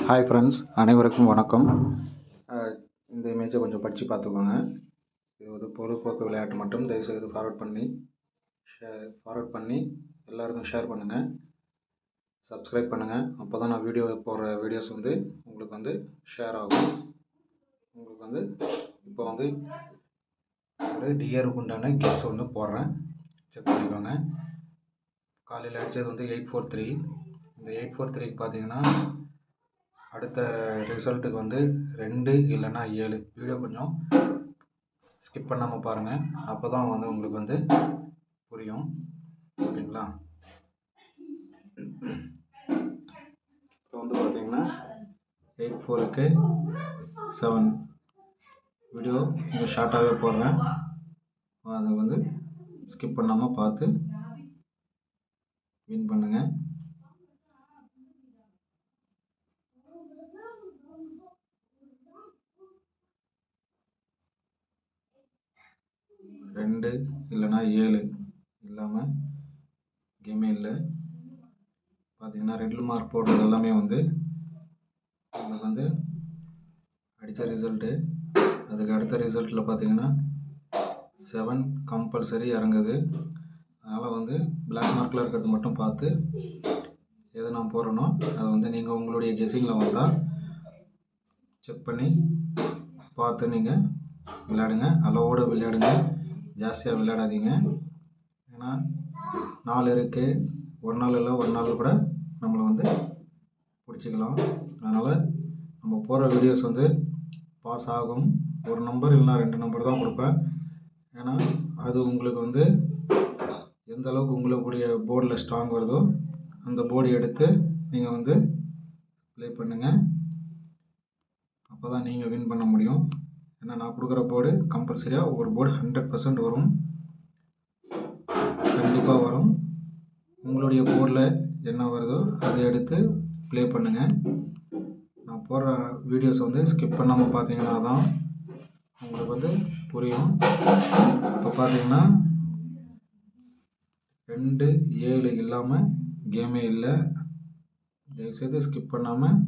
Hi friends, அனைவருக்கும் வணக்கம். இந்த இமேஜை கொஞ்சம் படித்து பார்த்துக்கோங்க. இது ஒரு பொழுதுபோக்கு விளையாட்டு மட்டும். தயவுசெய்து ஃபார்வர்ட் பண்ணி எல்லாருக்கும் ஷேர் பண்ணுங்கள், சப்ஸ்கிரைப் பண்ணுங்கள். அப்போ தான் நான் போடுற வீடியோஸ் உங்களுக்கு ஷேர் ஆகும். உங்களுக்கு இப்போ ஒரு டியருக்கு உண்டான கெஸ் ஒன்று போடுறேன், செக் பண்ணிக்கோங்க. காலையில் அடித்தது 843. இந்த 843க்கு பார்த்தீங்கன்னா அடுத்த ரிசல்ட்டுக்கு 2 இல்லைன்னா 7. வீடியோ கொஞ்சம் ஸ்கிப் பண்ணாமல் பாருங்கள், அப்போ தான் உங்களுக்கு புரியும். ஓகேங்களா? இப்போ பார்த்தீங்கன்னா 84க்கு 7. வீடியோ கொஞ்சம் ஷார்ட்டாகவே போடுறேன், அதை ஸ்கிப் பண்ணாமல் பார்த்து வின் பண்ணுங்கள். ரெண்டு இல்லைன்னா 7 இல்லாமல் கேமே இல்லை. பார்த்தீங்கன்னா ரெண்டு மார்க் போடுறது எல்லாமே உங்களுக்கு அடித்த ரிசல்ட்டு. அதுக்கு அடுத்த ரிசல்ட்டில் பார்த்தீங்கன்னா 7 கம்பல்சரி இறங்குது. அதனால் பிளாக் மார்க்கில் இருக்கிறது மட்டும் பார்த்து எது நான் போடுறேனோ அதை நீங்கள் உங்களுடைய கெஸ்ஸிங்கில் வந்தால் செக் பண்ணி பார்த்து நீங்கள் விளையாடுங்க. அளவோடு விளையாடுங்க, ஜாஸ்தியாக விளையாடாதீங்க. ஏன்னா 4 இருக்குது, ஒரு நாள் இல்லை ஒரு நாள் கூட நம்மளை பிடிச்சிக்கலாம். அதனால் நம்ம போகிற வீடியோஸ் பாஸ் ஆகும். ஒரு நம்பர் இல்லைனா 2 நம்பர் தான் கொடுப்பேன். ஏன்னா அது உங்களுக்கு எந்த அளவுக்கு உங்களுடைய போர்டில் ஸ்ட்ராங் வருதோ அந்த போர்டு எடுத்து நீங்கள் ப்ளே பண்ணுங்கள். அப்போ தான் நீங்கள் வின் பண்ண முடியும். ஏன்னா நான் கொடுக்குற போர்டு கம்பல்சரியாக ஒவ்வொரு போர்டு 100% வரும், கண்டிப்பாக வரும். உங்களுடைய போர்டில் என்ன வருதோ அதை எடுத்து ப்ளே பண்ணுங்கள். நான் போடுற வீடியோஸ் ஸ்கிப் பண்ணாமல் பார்த்தீங்கன்னா தான் உங்களுக்கு புரியும். இப்போ பார்த்தீங்கன்னா 2 7 இல்லாமல் கேமே இல்லை. தயவுசெய்து ஸ்கிப் பண்ணாமல்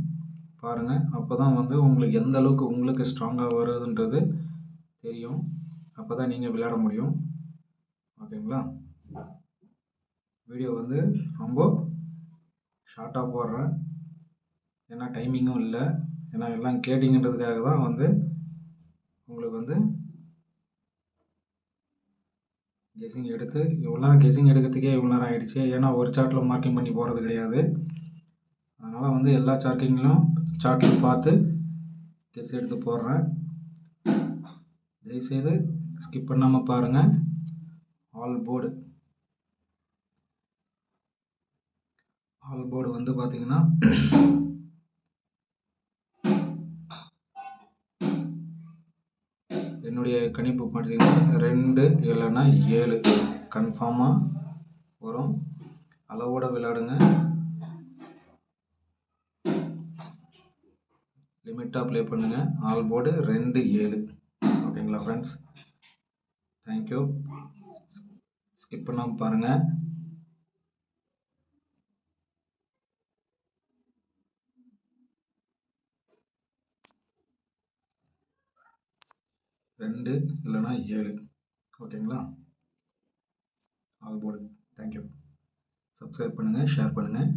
பாருங்கள். அப்போ தான் உங்களுக்கு எந்த அளவுக்கு உங்களுக்கு ஸ்ட்ராங்காக வருதுன்றது தெரியும். அப்போ தான் நீங்கள் விளையாட முடியும். ஓகேங்களா? வீடியோ ரொம்ப ஷார்ட்டாக போடுறேன், ஏன்னா டைமிங்கும் இல்லை. ஏன்னா எல்லாம் கேட்டிங்கன்றதுக்காக தான் உங்களுக்கு கெஸ்ஸிங் எடுத்து இவ்வளோ நேரம் கெஸ்ஸிங் எடுக்கிறதுக்கே இவ்வளோ நேரம் ஆகிடுச்சு. ஏன்னா ஒரு சார்ட்டில் மார்க்கிங் பண்ணி போகிறது கிடையாது. அதனால் எல்லா சார்ட்லையும் பார்த்து கெஸ் எடுத்து போடுறேன். தயவுசெய்து ஸ்கிப் பண்ணாமல் பாருங்கள். ஆல் போர்டு பார்த்தீங்கன்னா என்னுடைய கணிப்பு பார்த்தீங்கன்னா 2 இல்லைன்னா 7 கன்ஃபார்மாக வரும். அளவோட விளையாடுங்க, லிமிட்டாக ப்ளே பண்ணுங்கள். All board 2 7. ஓகேங்களா ஃப்ரெண்ட்ஸ்? தேங்க்யூ. ஸ்கிப் பண்ணாமல் பாருங்கள். ரெண்டு இல்லைன்னா 7. ஓகேங்களா? All board. தேங்க்யூ. சப்ஸ்கிரைப் பண்ணுங்கள், ஷேர் பண்ணுங்கள்.